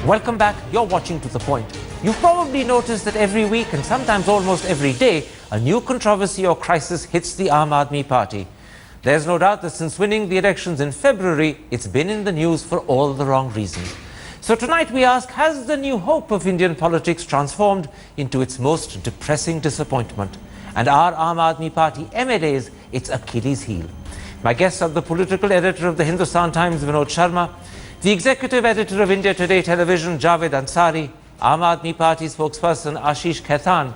Welcome back. You're watching To The Point. You've probably noticed that every week and sometimes almost every day, a new controversy or crisis hits the Aam Aadmi Party. There's no doubt that since winning the elections in February, it's been in the news for all the wrong reasons. So tonight we ask, has the new hope of Indian politics transformed into its most depressing disappointment? And are Aam Aadmi Party MLAs its Achilles heel? My guests are the political editor of the Hindustan Times, Vinod Sharma, the executive editor of India Today Television, Javed Ansari, Aam Aadmi Party spokesperson Ashish Khaitan,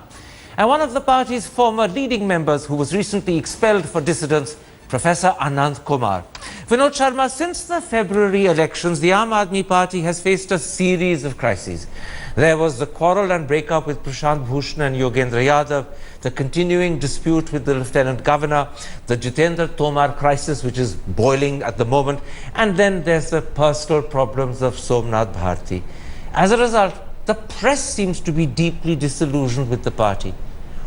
and one of the party's former leading members who was recently expelled for dissidence, Professor Anand Kumar. Vinod Sharma, since the February elections, the Aam Aadmi Party has faced a series of crises. There was the quarrel and breakup with Prashant Bhushan and Yogendra Yadav, the continuing dispute with the Lieutenant Governor, the Jitendra Tomar crisis, which is boiling at the moment, and then there's the personal problems of Somnath Bharti. As a result, the press seems to be deeply disillusioned with the party.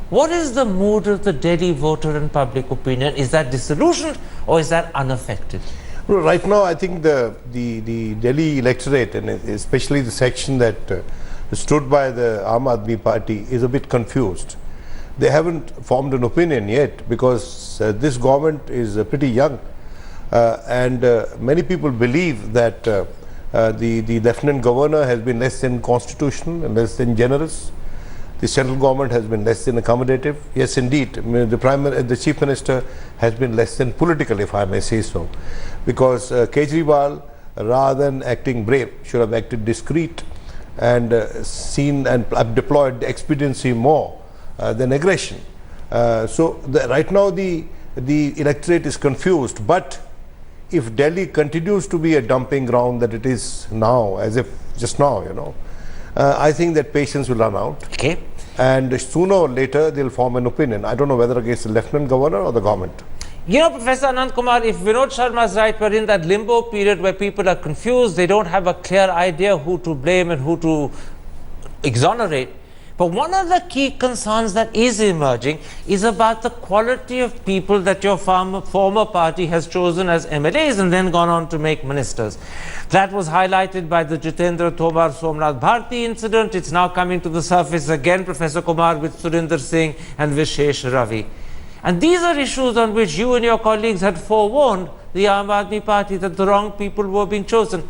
What is the mood of the Delhi voter and public opinion? Is that disillusioned or is that unaffected? Well, right now, I think the Delhi electorate, and especially the section that stood by the Aam Aadmi Party, is a bit confused. They haven't formed an opinion yet because this government is pretty young, and many people believe that the Lieutenant Governor has been less than constitutional and less than generous. The central government has been less than accommodative. Yes, indeed, the Chief Minister has been less than political, if I may say so, because Kejriwal, rather than acting brave, should have acted discreet and seen and deployed expediency more than aggression. So right now the electorate is confused, but if Delhi continues to be a dumping ground that it is now, as if just now, you know, I think that patience will run out. Okay. And sooner or later they'll form an opinion. I don't know whether against the Lieutenant Governor or the government. You know, Professor Anand Kumar, if Vinod Sharma is right, we're in that limbo period where people are confused, they don't have a clear idea who to blame and who to exonerate. But one of the key concerns that is emerging is about the quality of people that your former party has chosen as MLAs and then gone on to make ministers. That was highlighted by the Jitendra Tomar Somnath Bharti incident. It's now coming to the surface again, Professor Kumar, with Surinder Singh and Vishesh Ravi. And these are issues on which you and your colleagues had forewarned the Aam Aadmi Party that the wrong people were being chosen.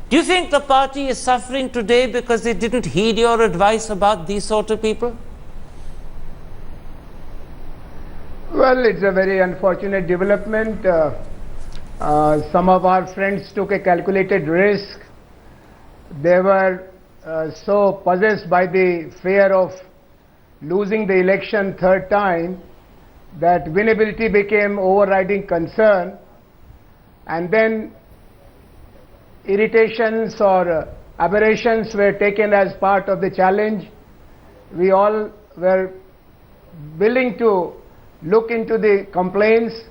Do you think the party is suffering today because they didn't heed your advice about these sort of people? Well, it's a very unfortunate development. Some of our friends took a calculated risk. They were so possessed by the fear of losing the election third time that winnability became overriding concern, and then irritations or aberrations were taken as part of the challenge. We all were willing to look into the complaints,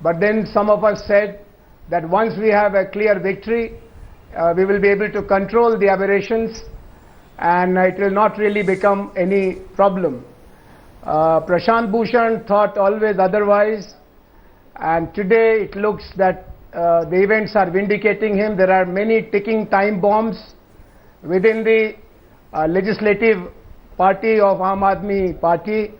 but then some of us said that once we have a clear victory, we will be able to control the aberrations and it will not really become any problem. Prashant Bhushan thought always otherwise, and today it looks that the events are vindicating him. There are many ticking time bombs within the legislative party of Aam Aadmi Party,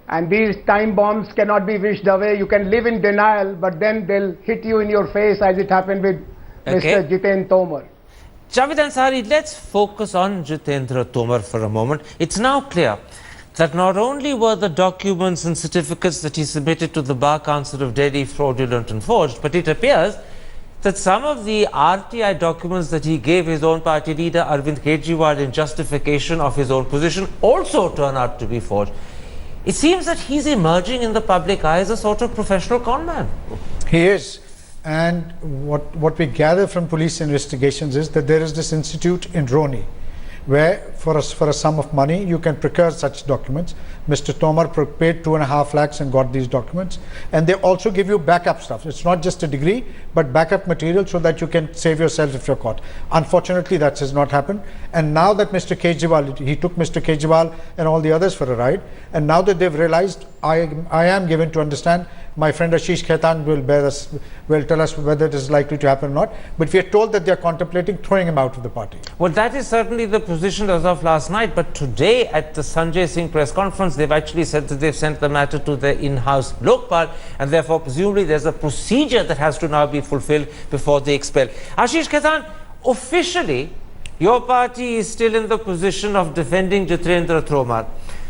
and these time bombs cannot be wished away. You can live in denial, but then they'll hit you in your face, as it happened with Mr. Jitendra Tomar. Javed Ansari, let's focus on Jitendra Tomar for a moment. It's now clear that not only were the documents and certificates that he submitted to the Bar Council of Delhi fraudulent and forged, but it appears that some of the RTI documents that he gave his own party leader Arvind Kejriwal in justification of his own position also turn out to be forged. It seems that he's emerging in the public eye as a sort of professional conman. He is. And what we gather from police investigations is that there is this institute in Roni, where for a sum of money, you can procure such documents. Mr. Tomar paid 2.5 lakhs and got these documents. And they also give you backup stuff. It's not just a degree, but backup material so that you can save yourself if you're caught. Unfortunately, that has not happened. And now that Mr. Kejriwal, he took Mr. Kejriwal and all the others for a ride. And now that they've realized, I am given to understand, my friend Ashish Khaitan will tell us whether it is likely to happen or not. But we are told that they are contemplating throwing him out of the party. Well, that is certainly the position as of last night. But today at the Sanjay Singh press conference, they've actually said that they've sent the matter to the in-house Lokpal, and therefore presumably there's a procedure that has to now be fulfilled before they expel. Ashish Khaitan, officially, your party is still in the position of defending Jitendra Tomar.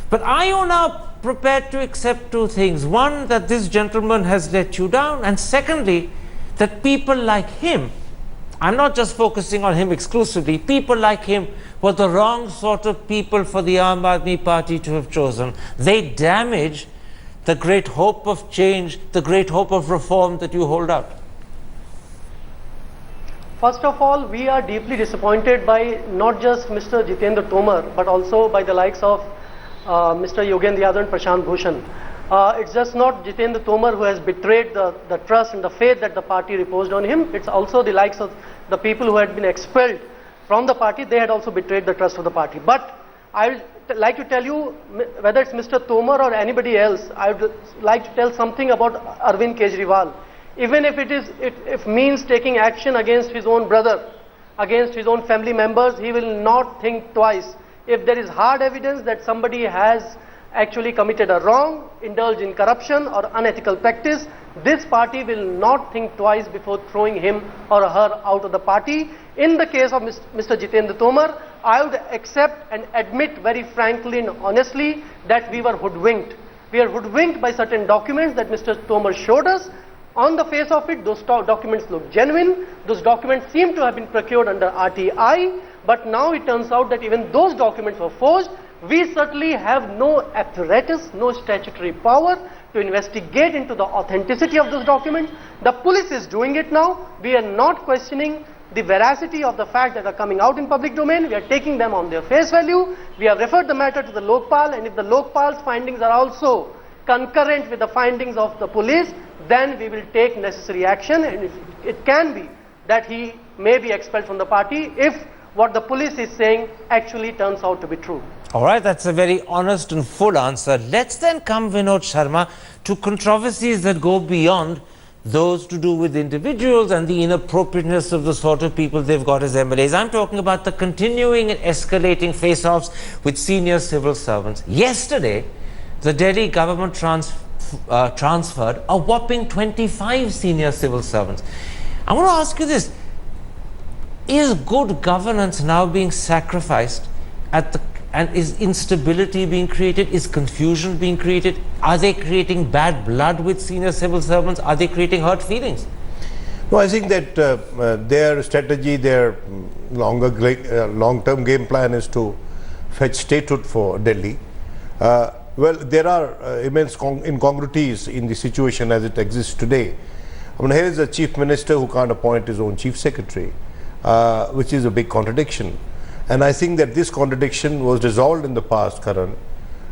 But are you now prepared to accept two things? One, that this gentleman has let you down, and secondly, that people like him, I'm not just focusing on him exclusively, people like him were the wrong sort of people for the Aam Aadmi Party to have chosen. They damage the great hope of change, the great hope of reform that you hold out. First of all, we are deeply disappointed by not just Mr. Jitendra Tomar, but also by the likes of Mr. Yogendra Yadav and Prashant Bhushan. It's just not Jitendra Tomar who has betrayed the trust and the faith that the party reposed on him. It's also the likes of the people who had been expelled from the party. They had also betrayed the trust of the party. But I would like to tell you, whether it's Mr. Tomar or anybody else, I would like to tell something about Arvind Kejriwal. Even if it means taking action against his own brother, against his own family members, he will not think twice. If there is hard evidence that somebody has actually committed a wrong, indulged in corruption or unethical practice, this party will not think twice before throwing him or her out of the party. In the case of Mr. Jitendra Tomar, I would accept and admit very frankly and honestly that we were hoodwinked. We are hoodwinked by certain documents that Mr. Tomar showed us. On the face of it, those documents look genuine. Those documents seem to have been procured under RTI. But now it turns out that even those documents were forged. We certainly have no apparatus, no statutory power to investigate into the authenticity of those documents. The police is doing it now. We are not questioning the veracity of the facts that are coming out in public domain. We are taking them on their face value. We have referred the matter to the Lokpal, and if the Lokpal's findings are also concurrent with the findings of the police, then we will take necessary action, and it can be that he may be expelled from the party if what the police is saying actually turns out to be true. All right, that's a very honest and full answer. Let's then come, Vinod Sharma, to controversies that go beyond those to do with individuals and the inappropriateness of the sort of people they've got as MLAs. I'm talking about the continuing and escalating face-offs with senior civil servants. Yesterday, the Delhi government transferred a whopping 25 senior civil servants. I want to ask you this. Is good governance now being sacrificed and is instability being created? Is confusion being created? Are they creating bad blood with senior civil servants? Are they creating hurt feelings? No, I think that their strategy, their long-term game plan is to fetch statehood for Delhi. Well, there are immense incongruities in the situation as it exists today. I mean, here is a chief minister who can't appoint his own chief secretary. Which is a big contradiction. And I think that this contradiction was resolved in the past, Karan,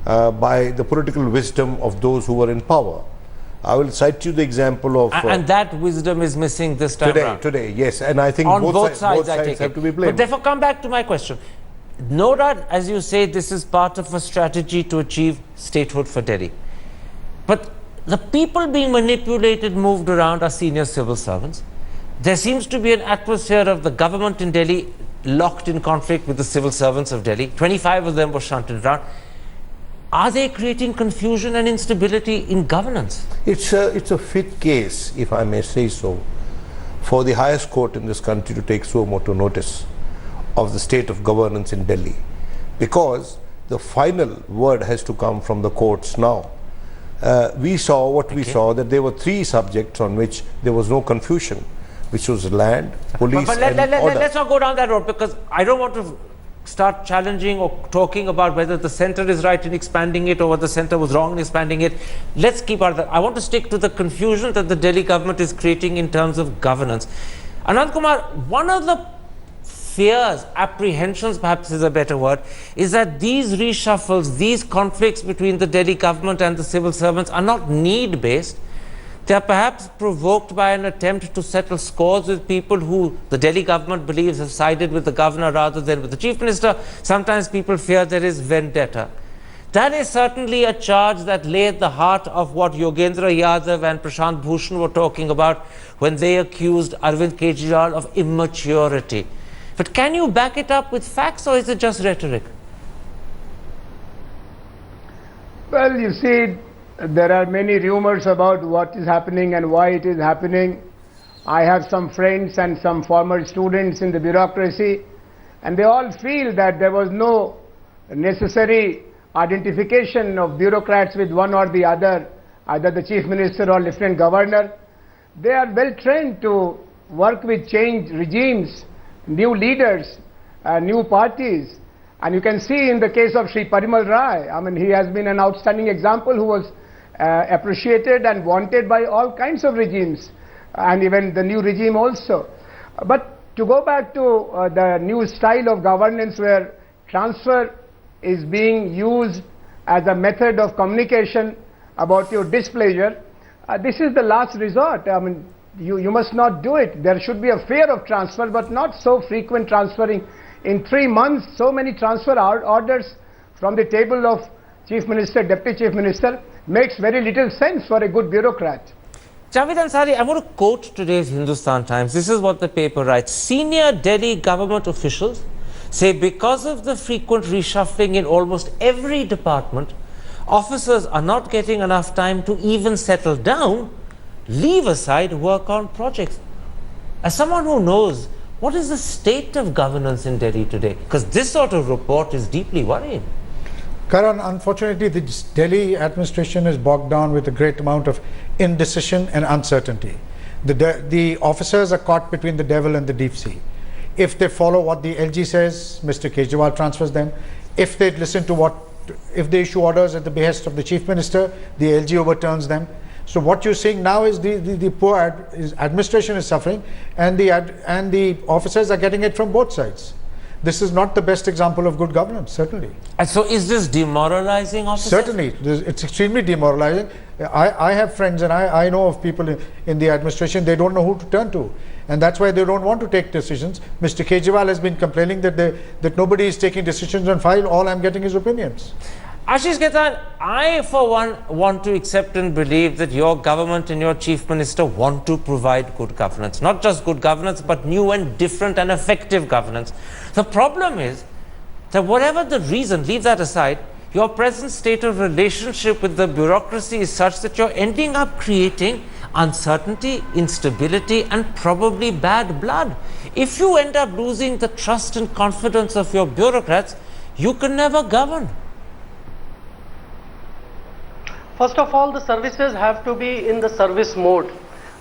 by the political wisdom of those who were in power. I will cite you the example of... and that wisdom is missing this time around. Today, yes. And I think on both sides have to be blamed. But therefore, come back to my question. No doubt, as you say, this is part of a strategy to achieve statehood for Delhi. But the people being manipulated, moved around are senior civil servants. There seems to be an atmosphere of the government in Delhi locked in conflict with the civil servants of Delhi. 25 of them were shunted around. Are they creating confusion and instability in governance? It's a fit case, if I may say so, for the highest court in this country to take suo motu notice of the state of governance in Delhi, because the final word has to come from the courts now. We saw that there were 3 subjects on which there was no confusion, which was land, police, and order. Let's not go down that road, because I don't want to start challenging or talking about whether the centre is right in expanding it or whether the centre was wrong in expanding it. Let's keep out of that. I want to stick to the confusion that the Delhi government is creating in terms of governance. Anand Kumar, one of the fears, apprehensions perhaps is a better word, is that these reshuffles, these conflicts between the Delhi government and the civil servants are not need-based. They are perhaps provoked by an attempt to settle scores with people who the Delhi government believes have sided with the governor rather than with the chief minister. Sometimes people fear there is vendetta. That is certainly a charge that lay at the heart of what Yogendra Yadav and Prashant Bhushan were talking about when they accused Arvind Kejriwal of immaturity. But can you back it up with facts, or is it just rhetoric? Well, you see, there are many rumors about what is happening and why it is happening. I have some friends and some former students in the bureaucracy, and they all feel that there was no necessary identification of bureaucrats with one or the other, either the chief minister or lieutenant governor. They are well trained to work with changed regimes, new leaders, new parties. And you can see in the case of Sri Parimal Rai, I mean, he has been an outstanding example who was appreciated and wanted by all kinds of regimes, and even the new regime also. But to go back to the new style of governance where transfer is being used as a method of communication about your displeasure, this is the last resort. I mean, you must not do it. There should be a fear of transfer, but not so frequent transferring. In 3 months, so many transfer orders from the table of chief minister, deputy chief minister, makes very little sense for a good bureaucrat. Javed Ansari, I'm going to quote today's Hindustan Times. This is what the paper writes. Senior Delhi government officials say because of the frequent reshuffling in almost every department, officers are not getting enough time to even settle down, leave aside work on projects. As someone who knows, what is the state of governance in Delhi today? Because this sort of report is deeply worrying. Karan, unfortunately, the Delhi administration is bogged down with a great amount of indecision and uncertainty. The officers are caught between the devil and the deep sea. If they follow what the LG says, Mr. Kejriwal transfers them. If they listen to if they issue orders at the behest of the chief minister, the LG overturns them. So what you're seeing now is the poor administration is suffering, and the officers are getting it from both sides. This is not the best example of good governance, certainly. And so is this demoralizing officers? Certainly, it's extremely demoralizing. I have friends and I know of people in the administration, they don't know who to turn to. And that's why they don't want to take decisions. Mr. Kejriwal has been complaining that nobody is taking decisions on file. All I'm getting is opinions. Ashish Khaitan, I for one want to accept and believe that your government and your chief minister want to provide good governance. Not just good governance, but new and different and effective governance. The problem is that whatever the reason, leave that aside, your present state of relationship with the bureaucracy is such that you're ending up creating uncertainty, instability, and probably bad blood. If you end up losing the trust and confidence of your bureaucrats, you can never govern. First of all, the services have to be in the service mode.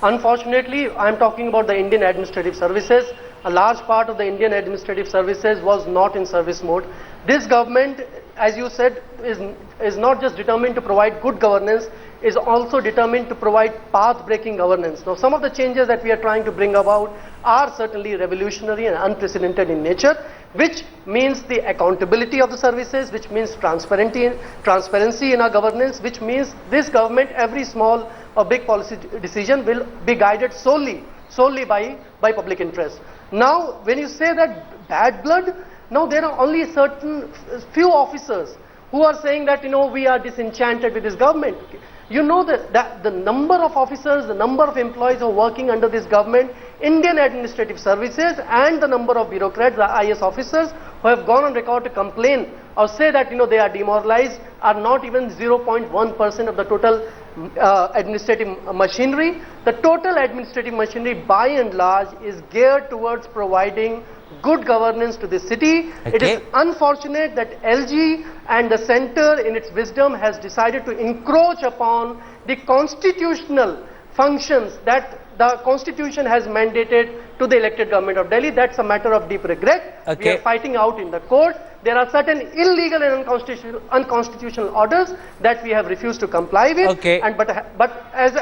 Unfortunately, I am talking about the Indian administrative services. A large part of the Indian administrative services was not in service mode. This government, as you said, is not just determined to provide good governance, is also determined to provide path-breaking governance. Now, some of the changes that we are trying to bring about are certainly revolutionary and unprecedented in nature, which means the accountability of the services, which means transparency in our governance, which means this government, every small or big policy decision will be guided solely by public interest. Now, when you say that bad blood, now there are only certain few officers who are saying that, we are disenchanted with this government. You know that the number of officers, the number of employees who are working under this government, Indian administrative services, and the number of bureaucrats, the IS officers who have gone on record to complain or say that they are demoralized are not even 0.1% of the total administrative machinery. The total administrative machinery by and large is geared towards providing good governance to the city. Okay. It is unfortunate that LG and the centre in its wisdom has decided to encroach upon the constitutional functions that the constitution has mandated to the elected government of Delhi. That's a matter of deep regret. Okay. We are fighting out in the court. There are certain illegal and unconstitutional orders that we have refused to comply with. Okay. And but as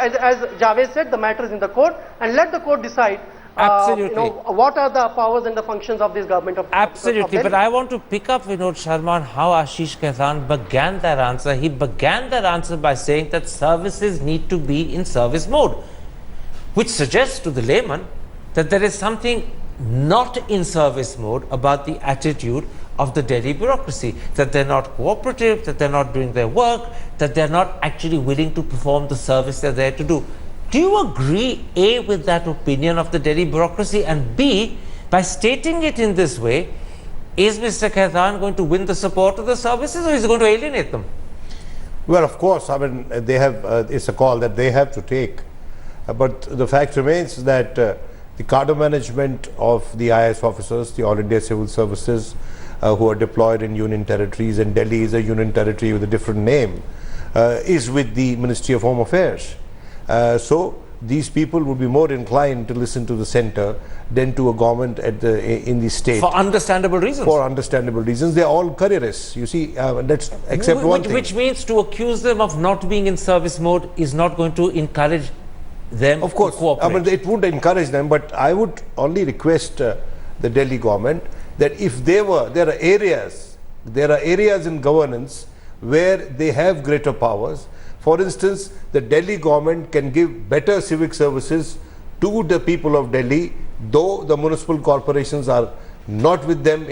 Javed said, the matter is in the court, and let the court decide Absolutely. What are the powers and the functions of this government of Absolutely, of but Delhi? I want to pick up Vinod Sharma on how Ashish Khaitan began that answer. He began that answer by saying that services need to be in service mode, which suggests to the layman that there is something not in service mode about the attitude of the Delhi bureaucracy, that they're not cooperative, that they're not doing their work, that they're not actually willing to perform the service they're there to do. Do you agree, A, with that opinion of the Delhi bureaucracy, and B, by stating it in this way, is Mr. Khaitan going to win the support of the services, or is he going to alienate them? Well, of course, I mean, they have, it's a call that they have to take. But the fact remains that the cadre management of the IAS officers, the All India Civil Services, who are deployed in union territories, and Delhi is a union territory with a different name, is with the Ministry of Home Affairs. So these people would be more inclined to listen to the centre than to a government at in the state. For understandable reasons. For understandable reasons. They are all careerists. You see, let's accept one thing. Which means to accuse them of not being in service mode is not going to encourage them of course, to cooperate. I mean, it would encourage them, but I would only request the Delhi government that if there are areas in governance where they have greater powers. For instance, the Delhi government can give better civic services to the people of Delhi, though the municipal corporations are not with them,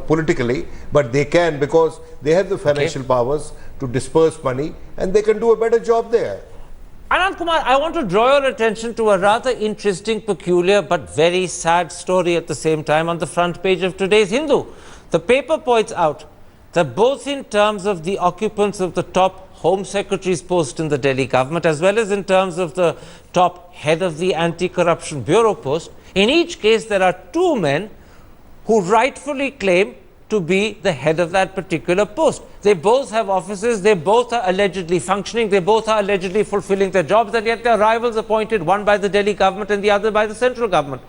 politically, but they can, because they have the financial powers to disperse money, and they can do a better job there. Anand Kumar, I want to draw your attention to a rather interesting, peculiar, but very sad story at the same time on the front page of today's Hindu. The paper points out that both in terms of the occupants of the top Home Secretary's post in the Delhi government, as well as in terms of the top head of the Anti-Corruption Bureau post, in each case there are two men who rightfully claim to be the head of that particular post. They both have offices, they both are allegedly functioning, they both are allegedly fulfilling their jobs, and yet their rivals appointed, one by the Delhi government and the other by the central government.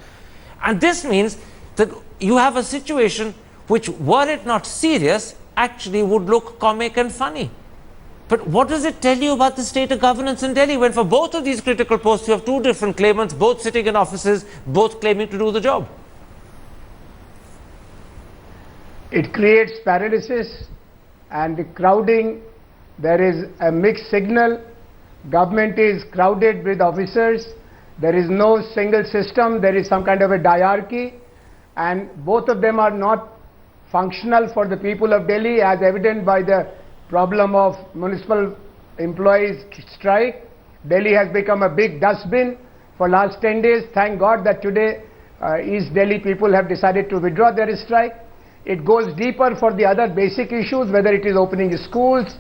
And this means that you have a situation which, were it not serious, actually would look comic and funny. But what does it tell you about the state of governance in Delhi, when for both of these critical posts you have two different claimants, both sitting in offices, both claiming to do the job? It creates paralysis and the crowding. There is a mixed signal. Government is crowded with officers. There is no single system. There is some kind of a diarchy, and both of them are not functional for the people of Delhi, as evident by the problem of municipal employees strike. Delhi has become a big dustbin for last 10 days. Thank God that today East Delhi people have decided to withdraw their strike. It goes deeper for the other basic issues, whether it is opening schools,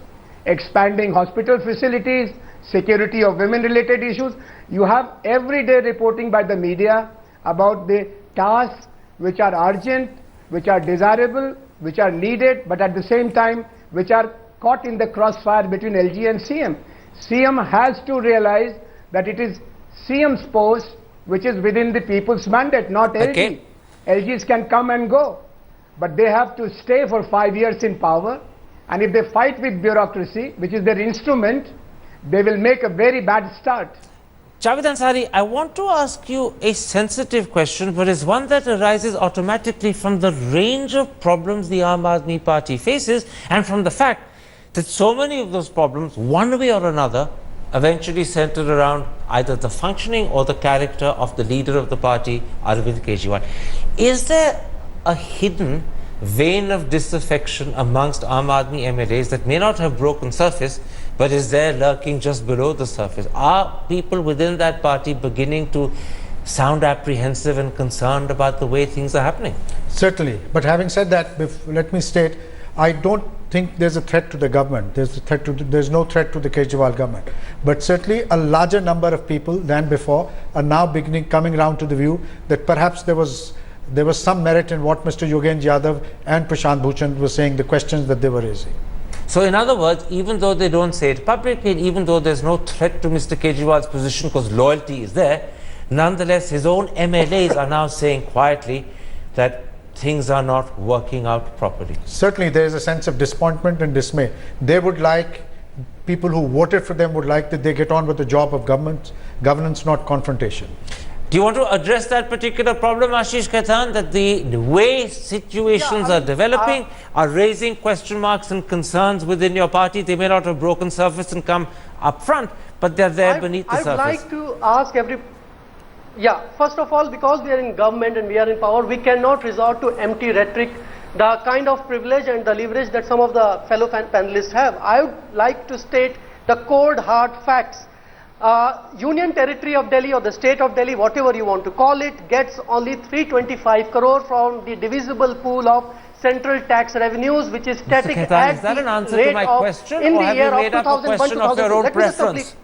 expanding hospital facilities, security of women related issues. You have everyday reporting by the media about the tasks which are urgent, which are desirable, which are needed, but at the same time which are caught in the crossfire between LG and CM. CM has to realize that it is CM's post which is within the people's mandate, not LG. Okay. LGs can come and go, but they have to stay for 5 years in power, and if they fight with bureaucracy, which is their instrument, they will make a very bad start. Javed Ansari, I want to ask you a sensitive question, but it's one that arises automatically from the range of problems the Aam Aadmi Party faces, and from the fact that so many of those problems, one way or another, eventually centered around either the functioning or the character of the leader of the party, Arvind Kejriwal. Is there a hidden vein of disaffection amongst Aam Aadmi MLAs that may not have broken surface, but is there lurking just below the surface? Are people within that party beginning to sound apprehensive and concerned about the way things are happening? Certainly. But having said that, let me state, I don't think there's a threat to the government. There's no threat to the Kejriwal government. But certainly a larger number of people than before are now coming around to the view that perhaps there was some merit in what Mr. Yogendra Yadav and Prashant Bhushan were saying, the questions that they were raising. So in other words, even though they don't say it publicly, and even though there's no threat to Mr. Kejriwal's position because loyalty is there, nonetheless his own MLAs are now saying quietly that things are not working out properly. Certainly there is a sense of disappointment and dismay. They would like, people who voted for them would like that they get on with the job of governance, not confrontation. Do you want to address that particular problem, Ashish Khaitan, that the way situations are developing are raising question marks and concerns within your party? They may not have broken surface and come up front, but they're there beneath the surface. I'd like to ask first of all, because we are in government and we are in power, we cannot resort to empty rhetoric, the kind of privilege and the leverage that some of the fellow panelists have. I would like to state the cold hard facts. Union territory of Delhi or the state of Delhi, whatever you want to call it, gets only 325 crore from the divisible pool of central tax revenues, which is static at is that an answer the to rate my of question, in or the have year you made of up a 2001 question of your own 2000. preference?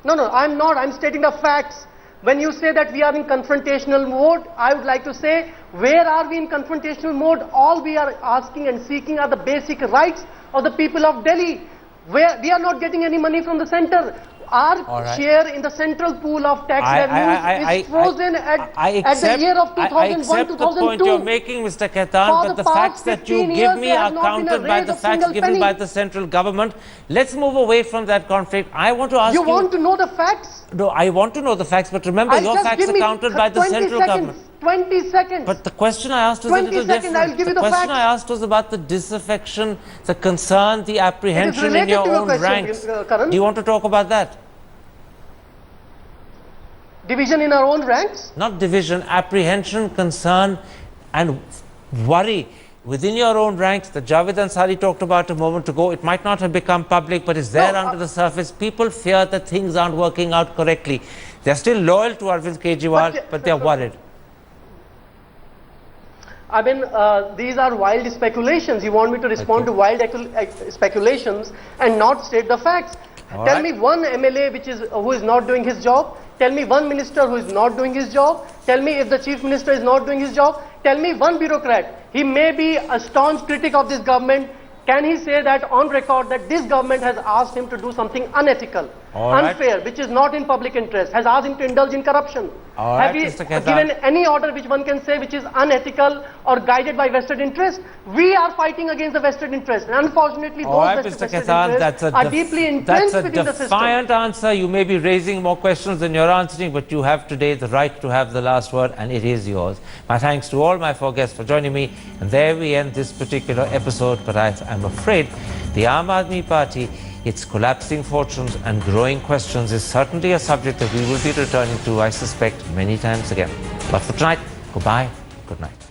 No, I'm not. I'm stating the facts. When you say that we are in confrontational mode, I would like to say, where are we in confrontational mode? All we are asking and seeking are the basic rights of the people of Delhi. Where we are not getting any money from the center. Our share in the central pool of tax revenues is frozen at the year of 2001-2002. I accept the point you're making, Mr. Khaitan, but the facts that you give me are countered by the facts given by the central government. Let's move away from that conflict. I want to ask you... You want to know the facts? No, I want to know the facts, but remember, your facts are countered by the central government. 20 seconds. But the question I asked was a little different. I'll give you the question facts. I asked was about the disaffection, the concern, the apprehension in your own ranks. Do you want to talk about that? Division in our own ranks? Not division, apprehension, concern and worry within your own ranks that Javed Ansari talked about a moment ago. It might not have become public, but it's there under the surface. People fear that things aren't working out correctly. They're still loyal to Arvind Kejriwal, but they're worried. I mean, these are wild speculations. You want me to respond to wild speculations and not state the facts. Tell me one MLA who is not doing his job. Tell me one minister who is not doing his job. Tell me if the chief minister is not doing his job. Tell me one bureaucrat. He may be a staunch critic of this government. Can he say that on record that this government has asked him to do something unethical, unfair, which is not in public interest, has asked him to indulge in corruption? Have we given any order which one can say which is unethical or guided by vested interest? We are fighting against the vested interest. And unfortunately, those vested interests are deeply entrenched within the system. That's a defiant answer. You may be raising more questions than you're answering, but you have today the right to have the last word, and it is yours. My thanks to all my four guests for joining me. And there we end this particular episode, but I'm afraid the Aam Aadmi Party, its collapsing fortunes and growing questions is certainly a subject that we will be returning to, I suspect, many times again. But for tonight, goodbye, good night.